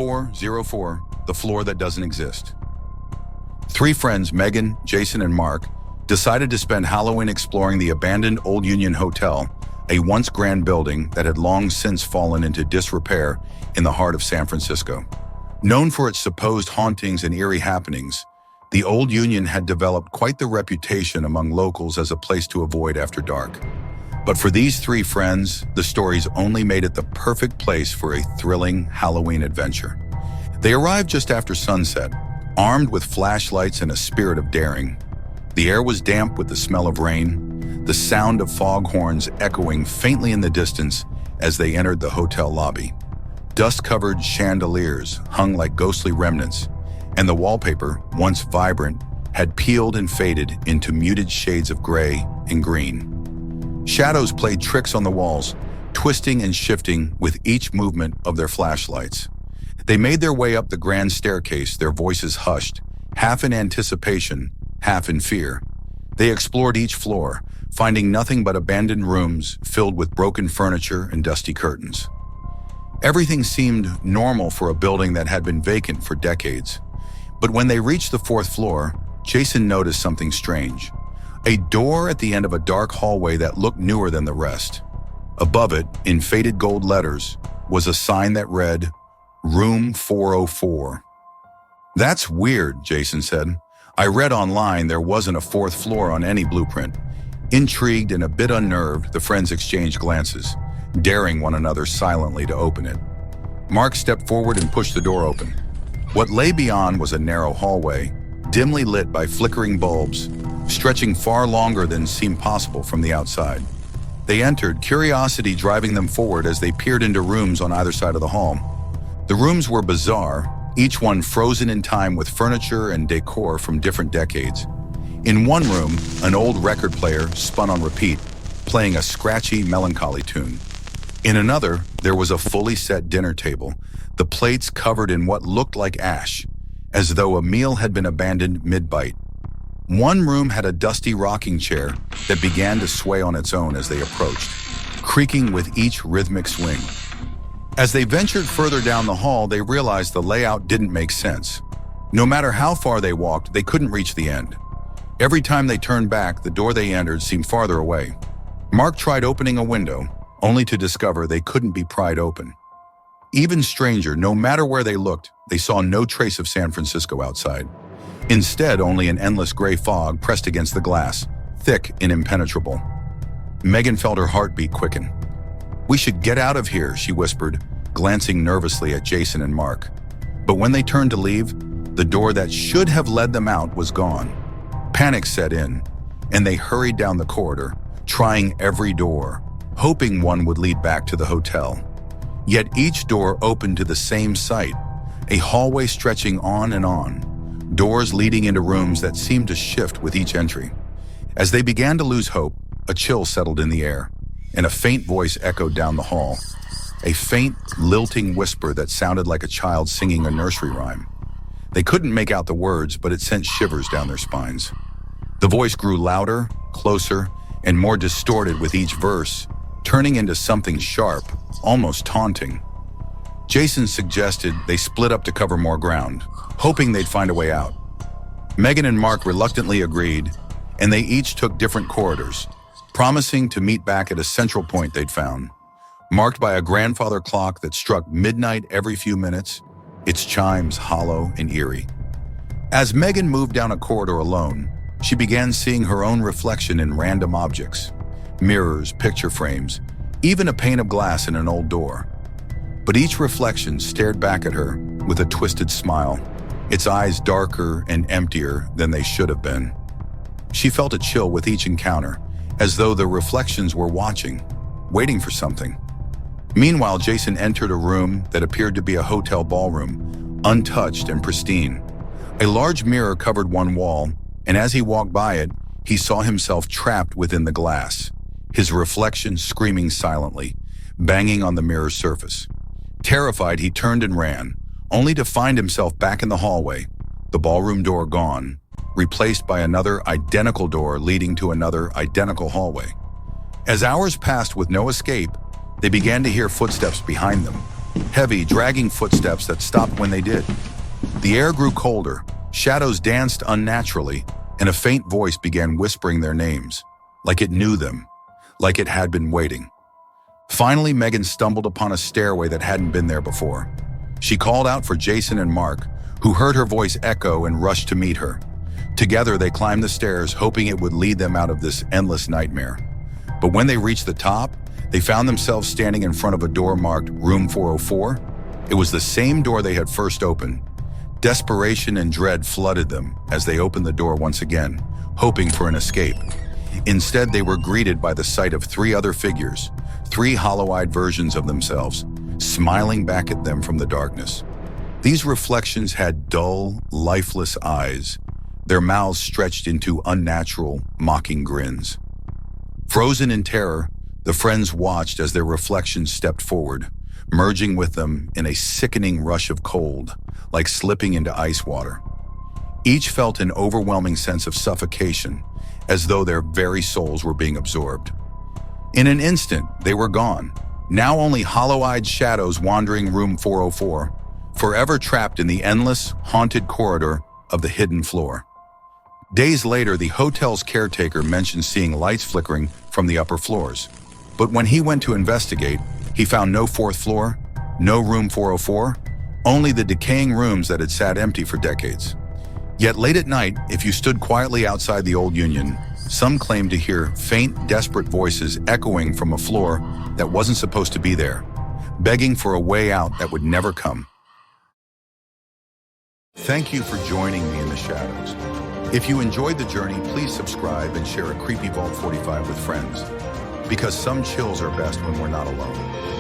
0404, the floor that doesn't exist. Three friends, Megan, Jason, and Mark, decided to spend Halloween exploring the abandoned Old Union Hotel, a once grand building that had long since fallen into disrepair in the heart of San Francisco. Known for its supposed hauntings and eerie happenings, the Old Union had developed quite the reputation among locals as a place to avoid after dark. But for these three friends, the stories only made it the perfect place for a thrilling Halloween adventure. They arrived just after sunset, armed with flashlights and a spirit of daring. The air was damp with the smell of rain, the sound of foghorns echoing faintly in the distance as they entered the hotel lobby. Dust-covered chandeliers hung like ghostly remnants, and the wallpaper, once vibrant, had peeled and faded into muted shades of gray and green. Shadows played tricks on the walls, twisting and shifting with each movement of their flashlights. They made their way up the grand staircase, their voices hushed, half in anticipation, half in fear. They explored each floor, finding nothing but abandoned rooms filled with broken furniture and dusty curtains. Everything seemed normal for a building that had been vacant for decades. But when they reached the fourth floor, Jason noticed something strange. A door at the end of a dark hallway that looked newer than the rest. Above it, in faded gold letters, was a sign that read, Room 404. "That's weird," Jason said. "I read online there wasn't a fourth floor on any blueprint." Intrigued and a bit unnerved, the friends exchanged glances, daring one another silently to open it. Mark stepped forward and pushed the door open. What lay beyond was a narrow hallway, dimly lit by flickering bulbs, stretching far longer than seemed possible from the outside. They entered, curiosity driving them forward as they peered into rooms on either side of the hall. The rooms were bizarre, each one frozen in time with furniture and decor from different decades. In one room, an old record player spun on repeat, playing a scratchy, melancholy tune. In another, there was a fully set dinner table, the plates covered in what looked like ash, as though a meal had been abandoned mid-bite. One room had a dusty rocking chair that began to sway on its own as they approached, creaking with each rhythmic swing. As they ventured further down the hall, they realized the layout didn't make sense. No matter how far they walked, they couldn't reach the end. Every time they turned back, the door they entered seemed farther away. Mark tried opening a window, only to discover they couldn't be pried open. Even stranger, no matter where they looked, they saw no trace of San Francisco outside. Instead, only an endless gray fog pressed against the glass, thick and impenetrable. Megan felt her heartbeat quicken. "We should get out of here," she whispered, glancing nervously at Jason and Mark. But when they turned to leave, the door that should have led them out was gone. Panic set in, and they hurried down the corridor, trying every door, hoping one would lead back to the hotel. Yet each door opened to the same site, a hallway stretching on and on, doors leading into rooms that seemed to shift with each entry. As they began to lose hope, a chill settled in the air, and a faint voice echoed down the hall, a faint, lilting whisper that sounded like a child singing a nursery rhyme. They couldn't make out the words, but it sent shivers down their spines. The voice grew louder, closer, and more distorted with each verse, turning into something sharp, almost taunting. Jason suggested they split up to cover more ground, hoping they'd find a way out. Megan and Mark reluctantly agreed, and they each took different corridors, promising to meet back at a central point they'd found, marked by a grandfather clock that struck midnight every few minutes, its chimes hollow and eerie. As Megan moved down a corridor alone, she began seeing her own reflection in random objects, mirrors, picture frames, even a pane of glass in an old door. But each reflection stared back at her with a twisted smile, its eyes darker and emptier than they should have been. She felt a chill with each encounter, as though the reflections were watching, waiting for something. Meanwhile, Jason entered a room that appeared to be a hotel ballroom, untouched and pristine. A large mirror covered one wall, and as he walked by it, he saw himself trapped within the glass, his reflection screaming silently, banging on the mirror's surface. Terrified, he turned and ran, only to find himself back in the hallway, the ballroom door gone, replaced by another identical door leading to another identical hallway. As hours passed with no escape, they began to hear footsteps behind them, Heavy, dragging footsteps that stopped when they did. The air grew colder, shadows danced unnaturally, and a faint voice began whispering their names, like it knew them, like it had been waiting. Finally, Megan stumbled upon a stairway that hadn't been there before. She called out for Jason and Mark, who heard her voice echo and rushed to meet her. Together, they climbed the stairs, hoping it would lead them out of this endless nightmare. But when they reached the top, they found themselves standing in front of a door marked Room 404. It was the same door they had first opened. Desperation and dread flooded them as they opened the door once again, hoping for an escape. Instead, they were greeted by the sight of three other figures, three hollow-eyed versions of themselves, smiling back at them from the darkness. These reflections had dull, lifeless eyes, their mouths stretched into unnatural, mocking grins. Frozen in terror, the friends watched as their reflections stepped forward, merging with them in a sickening rush of cold, like slipping into ice water. Each felt an overwhelming sense of suffocation, as though their very souls were being absorbed. In an instant, they were gone, now only hollow-eyed shadows wandering Room 404, forever trapped in the endless, haunted corridor of the hidden floor. Days later, the hotel's caretaker mentioned seeing lights flickering from the upper floors. But when he went to investigate, he found no fourth floor, no Room 404, only the decaying rooms that had sat empty for decades. Yet late at night, if you stood quietly outside the old Union, some claimed to hear faint, desperate voices echoing from a floor that wasn't supposed to be there, begging for a way out that would never come. Thank you for joining me in the shadows. If you enjoyed the journey, please subscribe and share a Creepy Vault 45 with friends, because some chills are best when we're not alone.